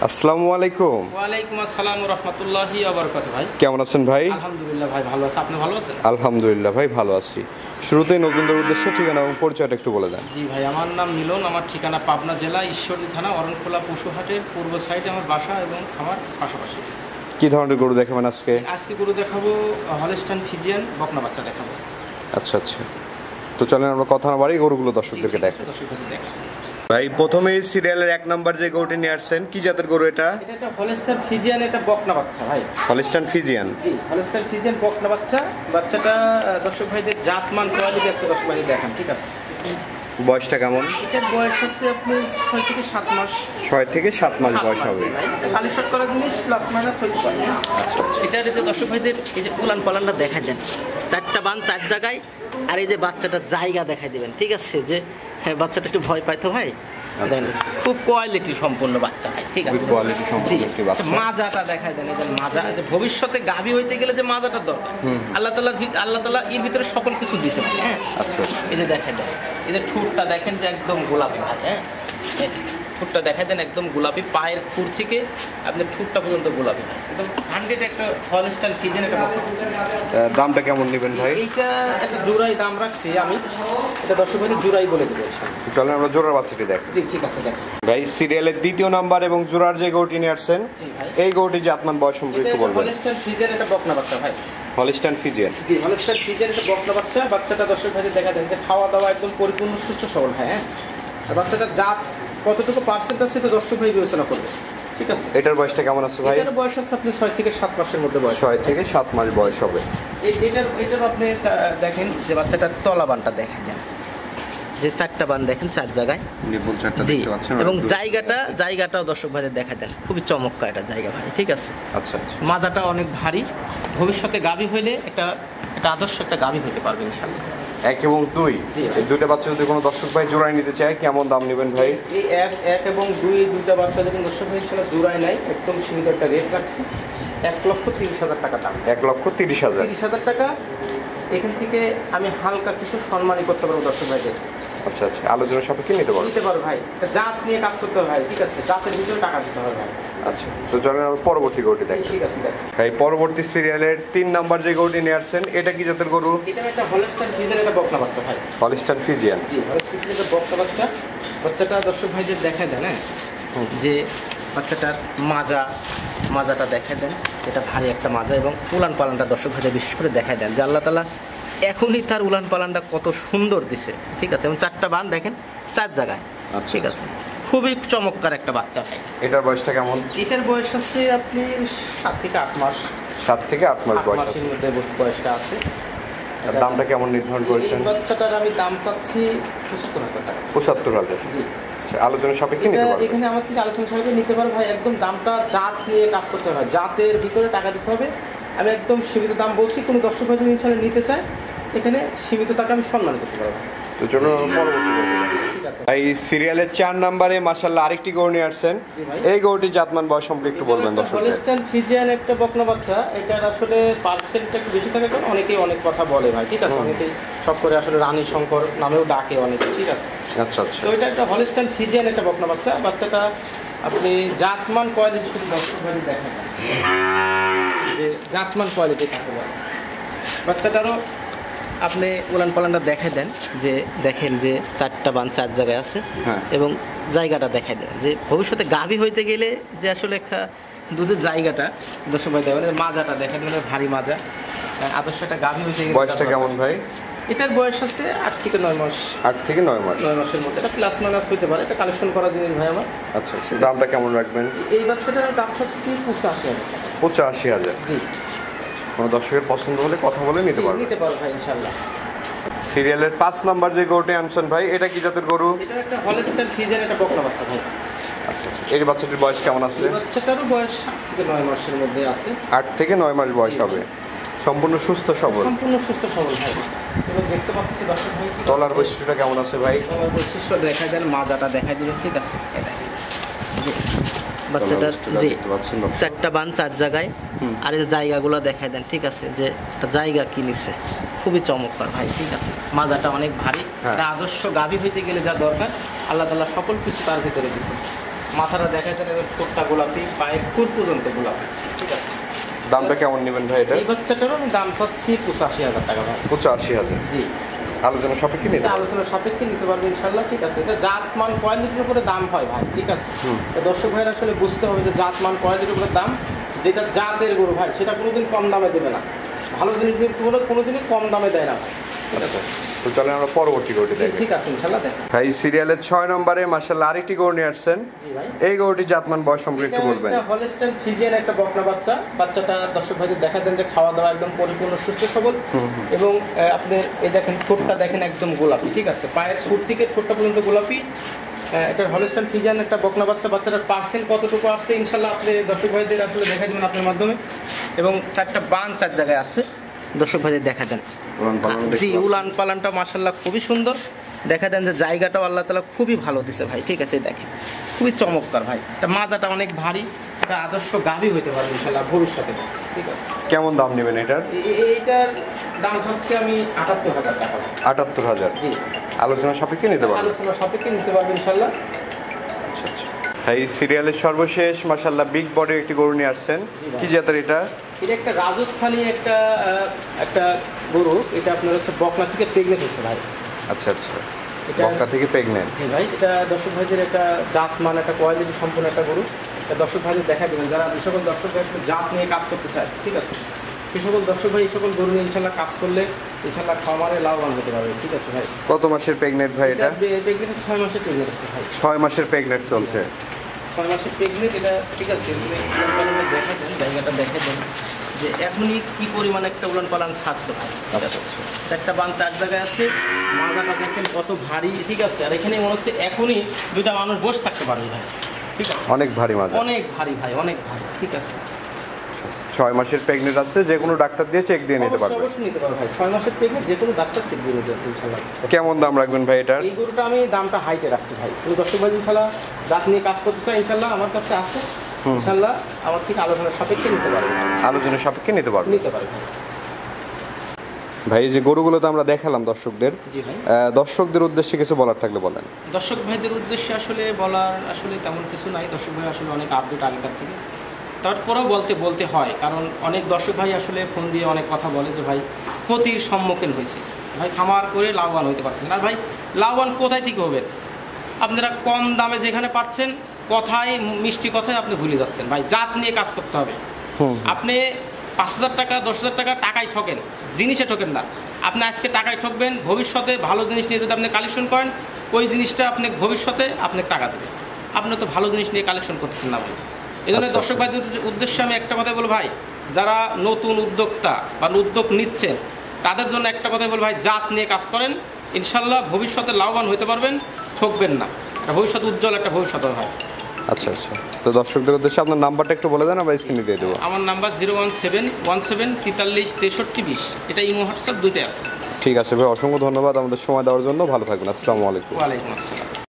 আসসালামু আলাইকুম। ওয়ালাইকুম আসসালাম ওয়া রাহমাতুল্লাহি ওয়া বারাকাতুহু। ভাই কেমন আছেন ভাই? আলহামদুলিল্লাহ ভাই ভালো আছি, আপনি ভালো আছেন? আলহামদুলিল্লাহ ভাই ভালো আছি। শুরুতেই নতুনদের উদ্দেশ্যে ঠিকানা এবং পরিচয়টা একটু বলে দেন। জি ভাই, আমার নাম মিলন, আমার ঠিকানা পাবনা জেলা ঈশ্বরদী থানা অরণখোলা পশুহাটের পূর্ব সাইডে আমার বাসা এবং খামার পাশাপাশি। কি ধরনের গরু দেখাবেন আজকে? আজকে গরু দেখাবো হলস্টাইন ফ্রিজিয়ান বকনা বাচ্চা দেখাবো। আচ্ছা আচ্ছা, তো চলেন আমরা কথা না বাড়ি গরুগুলো দর্শকদেরকে দেখাই। ভাই প্রথমেই সিরিয়ালের 1 নাম্বার যে গরুটি নিয়ে আসছেন, কি জাতের গরু এটা? এটা একটা হলস্টাইন ফ্রিজিয়ান, এটা বকনা বাচ্চা ভাই। Holstein Friesian? জি, হলস্টাইন ফ্রিজিয়ান বকনা বাচ্চা। বাচ্চাটা দর্শক ভাইদের জাতমান কোয়ালিটি আজকে দর্শক ভাইদের দেখান, ঠিক আছে? বয়সটা কেমন? এটার বয়স হচ্ছে আপনি 6 থেকে 7 মাস। 6 থেকে 7 মাস বয়স হবে। খালি শট করা জিনিস প্লাস মাইনাস হইতে পারে। আচ্ছা, এটা যদি দর্শক ভাইদের এই যে উলান পালানটা দেখাই দেন, 4টা বান 4 জায়গায়, আর এই যে বাচ্চাটার জায়গা দেখাই দিবেন, ঠিক আছে? যে হ্যাঁ, বাচ্চাটা একটু ভয় পায় তো ভাই, খুব কোয়ালিটি সম্পূর্ণ বাচ্চা ভাই, ঠিক আছে? কোয়ালিটি সম্পূর্ণ একটি বাচ্চা। মাজাটা দেখাই দেন, এই যে মাজা, যে ভবিষ্যতে গাভী হইতে গেলে যে মাজাটার দরকার, আল্লাহ তাআলা এর ভিতরে সকল কিছু দিয়েছে ভাই। হ্যাঁ, আচ্ছা, এই যে দেখাই দেন, এই যে ঠোঁটটা দেখেন যে একদম গোলাপি ভাই। হ্যাঁ, ঠোঁটটা দেখাই দেন একদম গোলাপি, পায়ের খুর থেকে আপনার ঠোঁটটা পর্যন্ত গোলাপি ভাই, একদম 100 একটা হলস্টাইন ফ্রিজিয়ান। একটা দামটা কেমন নেবেন ভাই? এইটা একটা জোড়াই দাম রাখছি আমি, এটা দর্শক ভাইদের জোড়াই বলে দেবো। চলেন আমরা জোড়ার বাচ্চাটি দেখি। জি ঠিক আছে, দেখেন ভাই সিরিয়ালের 2য় নাম্বার এবং জোড়ার যে গরুটি নিয়ে আসছেন, এই গরুটি জাতমান বয়স সম্পর্কে একটু বলবেন। হলস্টাইন ফ্রিজিয়ান, এটা বকনা বাচ্চা ভাই। Holstein Friesian? জি, হলস্টাইন ফ্রিজিয়ান, এটা বকনা বাচ্চা। বাচ্চাটা দর্শক ভাইদের দেখা দেন যে খাওয়া দাওয়া একদম পরিপূর্ণ সুস্থ সবল। হ্যাঁ, আর বাচ্চাটার জাত কতটুকু পার্সেন্ট আছে এটা দর্শক ভাই বিবেচনা করবে, ঠিক আছে? এটার বয়সটা কেমন আছে ভাই? এটার বয়স আছে আপনি 6 থেকে 7 মাসের মধ্যে বয়স। 6 থেকে 7 মাস বয়স হবে। এটার আপনি দেখেন যে বাচ্চাটার তলা বানটা দেখেন, যে 4টা বান দেখেন 4 জায়গায়, নিপুণ 4টা জি, দেখতে পাচ্ছেন। এবং জায়গাটাও দর্শক ভাইদের দেখা দেন, খুবই চমৎকার একটা জায়গা ভাই, ঠিক আছে? আচ্ছা আচ্ছা, মাজাটা অনেক ভারী, ভবিষ্যতে গাভী হইলে একটা আদর্শ একটা গাভী হতে পারবে ইনশাআল্লাহ। 1 এবং 2 এই দুইটা বাচ্চা যদি কোনো দর্শক ভাই জোড়ায় নিতে চায়, কেমন দাম নেবেন ভাই? এই 1 এবং 2 এই দুইটা বাচ্চা যখন দর্শক ভাই ইনশাআল্লাহ জোড়ায় নাই, একদম সীমিত একটা রেট রাখছি, 1,30,000 টাকা দাম। 1,30,000? 30,000 টাকা। এখান থেকে আমি হালকা কিছু সম্মানই করতে পারবো দর্শক ভাইদের। আচ্ছা আচ্ছা, আলোচনা সাপেক্ষে নিতে পারবো ভাই, জাত নিয়ে কাজ করতে হবে ভাই, ঠিক আছে? জাতের ভিতরে টাকা দিতে হবে ভাই। আচ্ছা, তো চলেন আমরা পরবর্তী গরুটি দেখি। ঠিক আছে, দেখেন ভাই পরবর্তী সিরিয়ালের 3 নাম্বার যে গরুটি নিয়ে আসছেন, এটা কি জাতের গরু? এটা একটা হলস্টাইন ফ্রিজিয়ান, এটা বকনা বাচ্চা ভাই। Holstein Friesian? জি, হলস্টাইন ফ্রিজিয়ান, এটা বকনা বাচ্চা। বাচ্চাটা দর্শক ভাইদের দেখায় দেন, হ্যাঁ, যে বাচ্চাটার মাজাটা দেখায় দেন, এটা ভারী একটা মাজা, এবং উলান পালানটা দর্শক ভাইদের বিশেষ করে দেখায় দেন যে আল্লাহ তাআলা এখনই তার উলান পালানটা কত সুন্দর দিছে, ঠিক আছে? এবং 4টা বান দেখেন 4 জায়গায়, ঠিক আছে? খুবই চমৎকার একটা বাচ্চা ভাই। এটার বয়সটা কেমন? এটার বয়স আছে আপনি 7 থেকে 8 মাস। 7 থেকে 8 মাস বয়স আছে। মধ্যে বয়সটা আছে। দামটা কেমন নির্ধারণ করেছেন? বাচ্চাটার আমি দাম চাচ্ছি 75,000 টাকা। 75,000? জি। আচ্ছা, আলোচনা সাপেক্ষে নিতে পারবেন? এখানে আমার থেকে আলোচনা সাপেক্ষে নিতে পারবে ভাই, একদম দামটা জাত নিয়ে কাজ করতে হবে, জাতের ভিতরে টাকা দিতে হবে। আমি একদম সীমিত দাম বলছি, কোনো দর্শক ভাই যদি ইনশাআল্লাহ নিতে চায়, এখানে সীমিত টাকা আমি সম্মান করতে পারবো। তো চলুন পরবর্তী গরু। ঠিক আছে ভাই সিরিয়ালের 4 নম্বরে মাশাআল্লাহ আরেকটি গরু নিয়ে আসছেন, এই গরুটি জাতমান বয়স সম্পর্কে একটু বলবেন দর্শকদের। হলস্টাইন ফ্রিজিয়ান, একটা বকনা বাচ্চা। এটার আসলে পার্সেন্টটা একটু বেশি থাকে, কারণ অনেকেই অনেক কথা বলে ভাই, ঠিক আছে? অনেকেই সব করে আসলে রানী শঙ্কর নামেও ডাকে অনেকে, ঠিক আছে? আচ্ছা আচ্ছা, তো এটা একটা হলস্টাইন ফ্রিজিয়ান, একটা বকনা বাচ্চা। বাচ্চাটা আপনি জাতমান কোয়ালিটি শুধু দর্শক ভাই দেখেন, যে জাতমান কোয়ালিটি কাকে বলে। বাচ্চাটারও আপনি উলান পালানটা দেখাই দেন, যে দেখেন যে 4টা বান 4 জায়গায় আছে, এবং জায়গাটা দেখাই দেন যে ভবিষ্যতে গাভী হইতে গেলে যে আসলে একটা দুধের জায়গাটা দর্শক ভাই দেখেন, মাজাটা দেখেন, মানে ভারী মাজা, আদর্শ একটা গাভী হইতে গেলে। বয়সটা কেমন ভাই? এটার বয়স আছে 8 থেকে 9 মাস। 8 থেকে 9 মাস? 9 মাসের মধ্যে। এটা প্লাস মাইনাস হইতে পারে, এটা কালেকশন করা জিনিস ভাই আমার। আচ্ছা, দামটা কেমন রাখবেন? এই বাচ্চাটার দাম হচ্ছে 85,000। 85,000? জি। কোনো দর্শকের পছন্দ হলে কথা বলে নিতে পারবেন? নিতে পারো ভাই ইনশাআল্লাহ। সিরিয়ালের 5 নাম্বার যে গরুটি আনছেন ভাই, এটা কি জাতের গরু? এটা একটা হলস্টাইন ফ্রিজিয়ান, একটা বকনা বাচ্চা ভাই। আচ্ছা, এই বাচ্চাটির বয়স কেমন আছে? বাচ্চাটারও বয়স 8 থেকে 9 মাসের মধ্যে আছে। 8 থেকে 9 মাস বয়স হবে। সম্পূর্ণ সুস্থ সবল? সম্পূর্ণ সুস্থ সবল ভাই। এবার দেখতে পাচ্ছি দর্শক ভাই, তলার বৈশিষ্ট্যটা কেমন আছে ভাই? তলার বৈশিষ্ট্য দেখাই দেন, মাজাটা দেখাই দিবেন, ঠিক আছে? বাচ্চাটার জি 4টা বান 4 জায়গায়, আর এই জায়গাগুলো দেখাই দেন, ঠিক আছে? যে একটা জায়গা কি নিছে, খুবই চমৎকার ভাই, ঠিক আছে? মাজাটা অনেক ভারী, এটা আদর্শ গাভী হইতে গেলে যা দরকার আল্লাহ তাআলা সকল কিছু তার ভিতরে দিয়েছে। মাথাটা দেখা যায় ঠোঁটটা গোলাপি, পায়ের খুর পর্যন্ত গোলাপি। ঠিক আছে, দামটা কেমন নেবেন ভাই এটা? এই বাচ্চাটারও আমি দাম চাচ্ছি 85,000 টাকা ভাই। 85,000? জি, আলোচনা সাপেক্ষে নিতে পারবেন? আলোচনা সাপেক্ষে নিতে পারবে ইনশাল্লাহ। ঠিক আছে, এটা জাতমান কোয়ালিটির উপরে দাম হয় ভাই। ঠিক আছে, তো দর্শক ভাইয়ের আসলে বুঝতে হবে যে জাতমান কোয়ালিটির উপরে দাম, যেটা জাতের গরু ভাই সেটা কোনোদিন কম দামে দেবে না, ভালো জিনিস কোনোদিনই কম দামে দেয় না ভাই। ঠিক আছে, তো চলেন আমরা পরবর্তী গরুটি দেখি। ঠিক আছে ইনশাল্লাহ দেখেন। ভাই সিরিয়ালের 6 নম্বরে মাশাআল্লাহ আরেকটি গরু নিয়ে আসছেন। জি ভাই, এই গরুটি জাতমান বয়স সম্পর্কে একটু বলবেন? এটা হলস্টাইন ফ্রিজিয়ান একটা বকনা বাচ্চা। বাচ্চাটা দর্শক ভাইদের দেখা দেন যে খাওয়া দাওয়া একদম পরিপূর্ণ সুস্থ সবল, এবং আপনার এই দেখেন ঠোঁটটা দেখেন একদম গোলাপি। ঠিক আছে, পায়ের সুর থেকে ঠোঁটটা পর্যন্ত গোলাপি। এটার হলস্টাইন ফ্রিজিয়ান একটা বকনা বাচ্চা। বাচ্চাটার পার্সেন্ট কতটুকু আছে ইনশাল্লাহ আপনি দর্শক ভাইদের আসলে দেখা দেবেন আপনার মাধ্যমে, এবং 4টা বান 4 জায়গায় আছে, দর্শক ভাইদের দেখা দেন। জি, উলান পালানটা মাশাআল্লাহ খুবই সুন্দর। দেখা দেন যে জায়গাটাও আল্লাহ তাআলা খুবই ভালো দিছে ভাই। ঠিক আছে, দেখেন খুবই চমৎকার ভাই। এটা মাজাটা অনেক ভারী, এটা আদর্শ গাভী হইতে পারবে ইনশাআল্লাহ ভবিষ্যতে। ঠিক আছে, কেমন দাম নেবেন এটার? এইটার দাম চাচ্ছি আমি 78,000 টাকা। 78,000? জি, আলোচনা সাপেক্ষে নিতে পারবেন? আলোচনা সাপেক্ষে নিতে পারবে ইনশাআল্লাহ। এই সিরিয়ালের সর্বশেষ মাশাআল্লাহ বিগ বডির একটি গরু নিয়ে আসছেন। কি জাতের এটা? এটা একটা রাজস্থানী একটা গরু। এটা আপনার হচ্ছে বকনা থেকে প্রেগনেন্ট হচ্ছে ভাই। আচ্ছা, বকনা থেকে প্রেগনেন্ট? জি ভাই, এটা দর্শক ভাইদের একটা জাতমান একটা কোয়ালিটি সম্পূর্ণ একটা গরু। এটা দর্শক ভাইদের দেখা দেবেন যারা যে সকল দর্শক ভাই জাত নিয়ে কাজ করতে চায়। ঠিক আছে, সেই সকল দর্শক ভাই এই সকল গরু নিয়ে ইনশাল্লাহ কাজ করলে ইনশাল্লাহ খামারে লাভবান হতে পারবে। ঠিক আছে ভাই। কত মাসের প্রেগনেন্ট ভাই এটা? প্রেগনেন্ট 6 মাসের প্রেগনেন্ট আছে ভাই। 6 মাসের প্রেগনেন্ট চলছে? 6 মাসের প্রেগনেন্ট এটা। ঠিক আছে, দেখা দেন জায়গাটা দেখা দেন যে এখনই কি পরিমাণ একটা উলান পালান ছাড়ছে ভাই। ঠিক আছে, 4টা বান 4 জায়গায় আছে, মাজাটা দেখেন কত ভারী। ঠিক আছে, আর এখানে মনে হচ্ছে এখনই 2টা মানুষ বসে থাকতে পারবে ভাই। ঠিক আছে, অনেক ভারী মাজা? অনেক ভারী ভাই, অনেক ভারী। ঠিক আছে, 6 মাসের প্রেগনেন্ট আছে, যে কোনো ডাক্তার দিয়ে চেক দিয়ে নিতে পারবে? অবশ্যই নিতে পারবে ভাই। 6 মাসের প্রেগনেন্ট যে কোনো ডাক্তার চেক দিয়ে নিতে পারবে ইনশাআল্লাহ। কেমন দাম রাখবেন ভাই এটার? এই গরুটা আমি দামটা হাইটে রাখছি ভাই। তুমি দর্শক ভাই ইনশাআল্লাহ দাঁত নিয়ে কাজ করতে চাই ইনশাআল্লাহ আমার কাছে আছে, ইনশাআল্লাহ আমার ঠিক আলোচনার সাপেক্ষে নিতে পারবে। আলোচনার সাপেক্ষে নিতে পারবে? নিতে পারবে ভাই। এই যে গরুগুলো তো আমরা দেখালাম দর্শকদের, জি ভাই, দর্শকদের উদ্দেশ্যে কিছু বলার থাকলে বলেন। দর্শক ভাইদের উদ্দেশ্যে আসলে বলার আসলে তেমন কিছু নাই। দর্শক ভাই আসলে অনেক আপডেট আগেকার থেকে, তারপরেও বলতে হয়, কারণ অনেক দর্শক ভাই আসলে ফোন দিয়ে অনেক কথা বলে যে ভাই ক্ষতির সম্মুখীন হয়েছে, ভাই খামার করে লাভবান হতে পারছেন। আর ভাই লাভবান কোথায় থেকে হবেন? আপনারা কম দামে যেখানে পাচ্ছেন, কথায় মিষ্টি কথায় আপনি ভুলে যাচ্ছেন ভাই। জাত নিয়ে কাজ করতে হবে। আপনি 5,000 টাকা 10,000 টাকা টাকায় ঠকেন, জিনিসে ঠকেন না। আপনি আজকে টাকায় ঠকবেন, ভবিষ্যতে ভালো জিনিস নিয়ে যদি আপনি কালেকশন করেন, ওই জিনিসটা আপনি ভবিষ্যতে আপনাকে টাকা দেবে। আপনি তো ভালো জিনিস নিয়ে কালেকশন করতেছেন না ভাই। এই জন্য দর্শক ভাইদের উদ্দেশ্যে আমি একটা কথাই বলবো ভাই, যারা নতুন উদ্যোক্তা বা উদ্যোগ নিচ্ছেন তাদের জন্য একটা কথাই বলবো ভাই, জাত নিয়ে কাজ করেন, ইনশাল্লাহ ভবিষ্যতে লাভবান হতে পারবেন, ঠকবেন না। ভবিষ্যৎ উজ্জ্বল একটা ভবিষ্যৎ হয়। আচ্ছা, তো দর্শকদের উদ্দেশ্যে আপনার নাম্বারটা একটু বলে দেন, আমরা স্ক্রিনে দিয়ে দেবো। আমার নাম্বার 01717433320। এটা ইমো হোয়াটসঅ্যাপ দুটোই আছে। ঠিক আছে ভাই, অসংখ্য ধন্যবাদ আমাদের সময় দেওয়ার জন্য। ভালো থাকবেন। আসসালামু আলাইকুম। ওয়ালাইকুম আসসালাম।